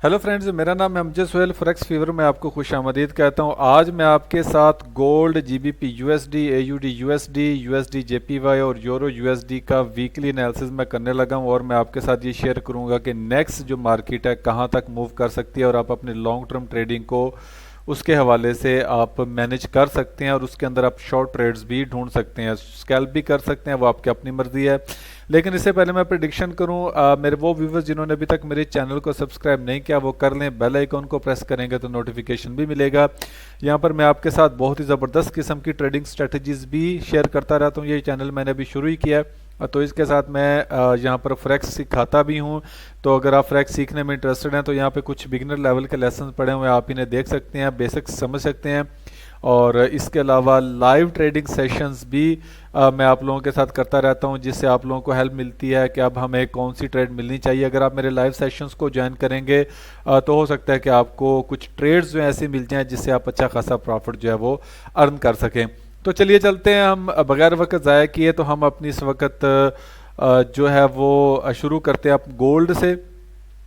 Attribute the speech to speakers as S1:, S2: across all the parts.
S1: Hello friends, मेरा नाम है अमजद सोहेल। फॉरेक्स फीवर में आपको खुश आमदीद कहता हूँ। आज मैं आपके साथ gold, GBP USD, AUD USD, USD JPY और यूरो यूएसडी का वीकली एनालिसिस मैं करने लगा हूँ। और मैं आपके साथ ये शेयर करूँगा कि नेक्स्ट जो मार्केट है कहाँ तक मूव कर सकती है और आप अपने लॉन्ग टर्म ट्रेडिंग को उसके हवाले से आप मैनेज कर सकते हैं और उसके अंदर आप शॉर्ट ट्रेड्स भी ढूंढ सकते हैं, स्कैल्प भी कर सकते हैं, वो आपकी अपनी मर्जी है। लेकिन इससे पहले मैं प्रेडिक्शन करूं, मेरे वो व्यूवर्स जिन्होंने अभी तक मेरे चैनल को सब्सक्राइब नहीं किया वो कर लें, बेल आइकॉन को प्रेस करेंगे तो नोटिफिकेशन भी मिलेगा। यहाँ पर मैं आपके साथ बहुत ही ज़बरदस्त किस्म की ट्रेडिंग स्ट्रेटजीज भी शेयर करता रहता हूँ। ये चैनल मैंने अभी शुरू ही किया है तो इसके साथ मैं यहाँ पर फ्रैक्स सिखाता भी हूँ। तो अगर आप फ्रैक्स सीखने में इंटरेस्टेड हैं तो यहाँ पे कुछ बिगिनर लेवल के लेसन पड़े हुए हैं, आप इन्हें देख सकते हैं, बेसिक्स समझ सकते हैं। और इसके अलावा लाइव ट्रेडिंग सेशंस भी मैं आप लोगों के साथ करता रहता हूं, जिससे आप लोगों को हेल्प मिलती है कि अब हमें कौन सी ट्रेड मिलनी चाहिए। अगर आप मेरे लाइव सेशंस को ज्वाइन करेंगे तो हो सकता है कि आपको कुछ ट्रेड्स जो ऐसी मिल जाएं जिससे आप अच्छा खासा प्रॉफिट जो है वो अर्न कर सकें। तो चलिए चलते हैं, हम बगैर वक्त ज़ाया किए तो हम अपनी इस वक्त जो है वो शुरू करते हैं आप गोल्ड से।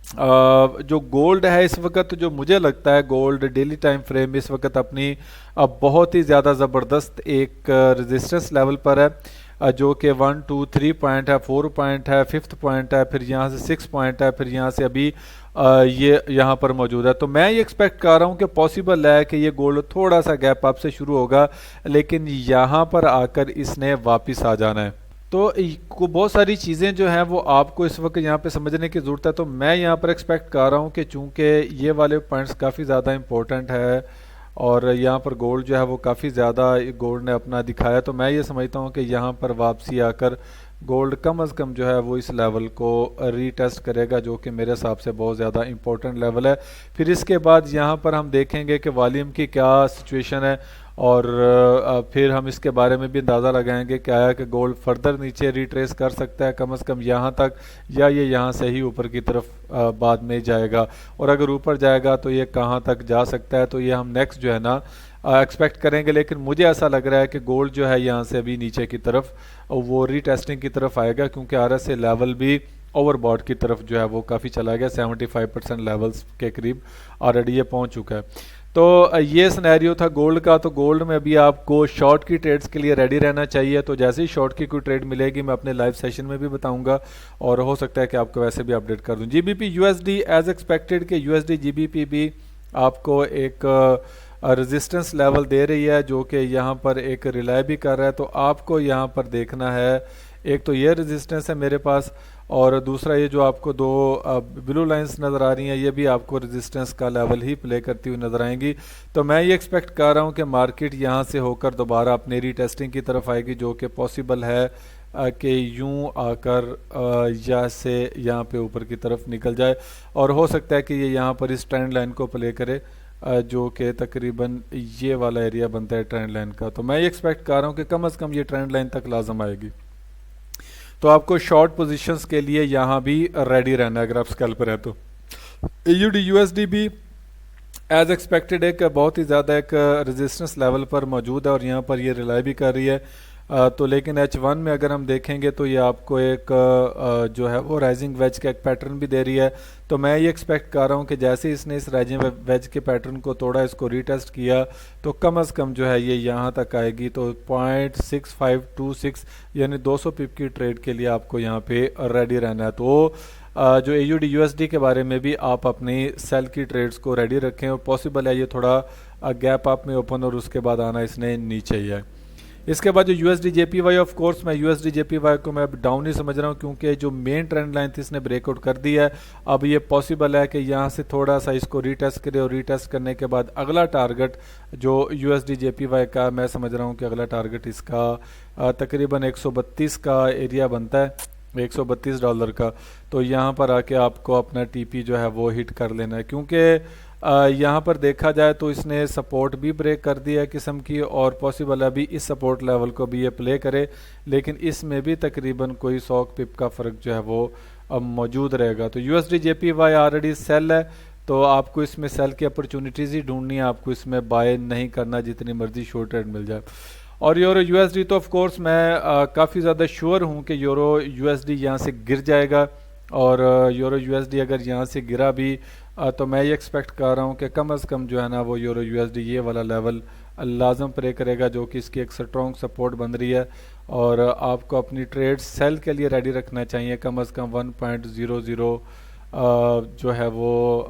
S1: जो गोल्ड है इस वक्त, जो मुझे लगता है गोल्ड डेली टाइम फ्रेम इस वक्त अपनी बहुत ही ज़्यादा ज़बरदस्त एक रेजिस्टेंस लेवल पर है, जो कि 1 2 3 पॉइंट है, 4 पॉइंट है, 5th पॉइंट है, फिर यहाँ से 6 पॉइंट है, फिर यहाँ से अभी ये यहाँ पर मौजूद है। तो मैं ये एक्सपेक्ट कर रहा हूँ कि पॉसिबल है कि ये गोल्ड थोड़ा सा गैप अप से शुरू होगा, लेकिन यहाँ पर आकर इसने वापस आ जाना है। तो को बहुत सारी चीज़ें जो हैं वो आपको इस वक्त यहाँ पे समझने की ज़रूरत है। तो मैं यहाँ पर एक्सपेक्ट कर रहा हूँ कि चूँकि ये वाले पॉइंट्स काफ़ी ज़्यादा इंपॉर्टेंट है और यहाँ पर गोल्ड जो है वो काफ़ी ज़्यादा गोल्ड ने अपना दिखाया, तो मैं ये समझता हूँ कि यहाँ पर वापसी आकर गोल्ड कम अज़ कम जो है वो इस लेवल को रीटेस्ट करेगा, जो कि मेरे हिसाब से बहुत ज़्यादा इंपॉर्टेंट लेवल है। फिर इसके बाद यहाँ पर हम देखेंगे कि वॉल्यूम की क्या सिचुएशन है और फिर हम इसके बारे में भी अंदाज़ा लगाएंगे कि आया कि गोल्ड फर्दर नीचे रिट्रेस कर सकता है कम से कम यहाँ तक, या ये यहाँ से ही ऊपर की तरफ बाद में जाएगा, और अगर ऊपर जाएगा तो ये कहाँ तक जा सकता है। तो ये हम नेक्स्ट जो है ना एक्सपेक्ट करेंगे। लेकिन मुझे ऐसा लग रहा है कि गोल्ड जो है यहाँ से अभी नीचे की तरफ वो रीटेस्टिंग की तरफ आएगा, क्योंकि RSI लेवल भी ओवरबॉट की तरफ जो है वो काफ़ी चला गया, 75% लेवल्स के करीब ऑलरेडी ये पहुँच चुका है। तो ये सिनेरियो था गोल्ड का। तो गोल्ड में अभी आपको शॉर्ट की ट्रेड्स के लिए रेडी रहना चाहिए। तो जैसे ही शॉर्ट की कोई ट्रेड मिलेगी मैं अपने लाइव सेशन में भी बताऊंगा, और हो सकता है कि आपको वैसे भी अपडेट कर दूं। जीबीपी यूएसडी एज एक्सपेक्टेड कि यूएसडी जीबीपी भी आपको एक रेजिस्टेंस लेवल दे रही है, जो कि यहाँ पर एक रिलाई भी कर रहा है। तो आपको यहाँ पर देखना है, एक तो ये रेजिस्टेंस है मेरे पास, और दूसरा ये जो आपको दो ब्लू लाइंस नज़र आ रही हैं ये भी आपको रेजिस्टेंस का लेवल ही प्ले करती हुई नज़र आएंगी। तो मैं ये एक्सपेक्ट कर रहा हूँ कि मार्केट यहाँ से होकर दोबारा अपनी रीटेस्टिंग की तरफ आएगी, जो कि पॉसिबल है कि यूं आकर या से यहाँ पे ऊपर की तरफ निकल जाए, और हो सकता है कि ये यहाँ पर इस ट्रेंड लाइन को प्ले करे, जो कि तकरीबन ये वाला एरिया बनता है ट्रेंड लाइन का। तो मैं ये एक्सपेक्ट कर रहा हूँ कि कम अज़ कम ये ट्रेंड लाइन तक लाजम आएगी। तो आपको शॉर्ट पोजीशंस के लिए यहाँ भी रेडी रहना है अगर आप स्कैल्पर है तो। एयूडी यूएसडी भी एज एक्सपेक्टेड एक बहुत ही ज़्यादा एक रेजिस्टेंस लेवल पर मौजूद है और यहाँ पर ये रिलाई भी कर रही है। तो लेकिन H1 में अगर हम देखेंगे तो ये आपको एक जो है वो राइजिंग वेज का एक पैटर्न भी दे रही है। तो मैं ये एक्सपेक्ट कर रहा हूँ कि जैसे इसने इस राइजिंग वेज के पैटर्न को तोड़ा, इसको रीटेस्ट किया, तो कम अज़ कम जो है ये यहाँ तक आएगी। तो 0.6526 यानी 200 पिप की ट्रेड के लिए आपको यहाँ पे रेडी रहना है। तो जो एयूडी यूएसडी के बारे में भी आप अपनी सेल की ट्रेड्स को रेडी रखें, और पॉसिबल है ये थोड़ा गैप अप में ओपन और उसके बाद आना इसने नीचे ही है। इसके बाद जो यूएसडी जेपीवाई, ऑफ कोर्स मैं यूएसडी जेपीवाई को मैं अब डाउन ही समझ रहा हूँ, क्योंकि जो मेन ट्रेंड लाइन थी इसने ब्रेकआउट कर दी है। अब ये पॉसिबल है कि यहाँ से थोड़ा सा इसको रीटेस्ट करे, और रीटेस्ट करने के बाद अगला टारगेट जो यूएसडी जेपीवाई का मैं समझ रहा हूँ कि अगला टारगेट इसका तकरीबन 132 का एरिया बनता है, $132 का। तो यहाँ पर आके आपको अपना टीपी जो है वो हिट कर लेना है, क्योंकि यहाँ पर देखा जाए तो इसने सपोर्ट भी ब्रेक कर दिया है किस्म की, और पॉसिबल अभी इस सपोर्ट लेवल को भी ये प्ले करे, लेकिन इसमें भी तकरीबन कोई 100 पिप का फ़र्क जो है वो अब मौजूद रहेगा। तो यूएसडी जेपीवाई ऑलरेडी सेल है, तो आपको इसमें सेल की अपॉर्चुनिटीज़ ही ढूंढनी है, आपको इसमें बाय नहीं करना जितनी मर्जी शॉर्ट ट्रेड मिल जाए। और यूरो यूएसडी तो ऑफ कोर्स मैं काफ़ी ज़्यादा श्योर हूँ कि यूरो यूएसडी यहाँ से गिर जाएगा, اور یورو یو ایس ڈی اگر یہاں سے گرا بھی تو میں یہ ایکسپیکٹ کر رہا ہوں کہ کم از کم جو ہے نا وہ یورو یو ایس ڈی یہ والا لیول لازم پرے کرے گا، جو کہ اس کی ایک سٹرونگ سپورٹ بن رہی ہے، اور آپ کو اپنی ٹریڈ سیل کے لیے ریڈی رکھنا چاہیے کم از کم 1.00 جو ہے وہ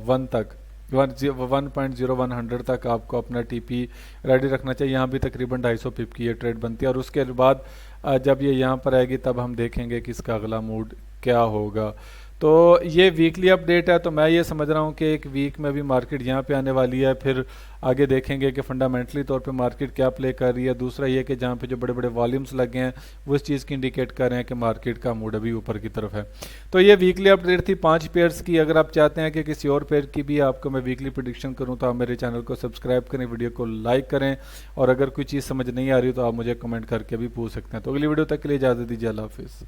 S1: 1 تک 1.0100 تک آپ کو اپنا ٹی پی ریڈی رکھنا چاہیے۔ یہاں بھی تقریباً 250 پپ کی یہ ٹریڈ بنتی ہے، اور اس کے بعد جب یہ یہاں پر آئے گی تب ہم دیکھیں گے کہ اس کا اگلا موڈ کیا ہوگا۔ تو یہ ویکلی اپڈیٹ ہے، تو میں یہ سمجھ رہا ہوں کہ ایک ویک میں بھی مارکیٹ یہاں پہ آنے والی ہے، پھر آگے دیکھیں گے کہ فنڈامنٹلی طور پہ مارکیٹ کیا پلے کر رہی ہے۔ دوسرا یہ کہ جہاں پہ جو بڑے بڑے والیومز لگے ہیں وہ اس چیز کی انڈیکیٹ کر رہے ہیں کہ مارکیٹ کا موڈ ابھی اوپر کی طرف ہے۔ تو یہ ویکلی اپڈیٹ تھی 5 پیئرز کی۔ اگر آپ چاہتے ہیں کہ کسی اور پیئر کی بھی آپ کو میں ویکلی پریڈکشن کروں تو آپ میرے چینل کو سبسکرائب کریں، ویڈیو کو لائک کریں، اور اگر کوئی چیز سمجھ نہیں آ رہی تو آپ مجھے کمنٹ کر کے بھی پوچھ سکتے ہیں۔ تو اگلی ویڈیو تک کے لیے اجازت دیجیے، اللہ حافظ۔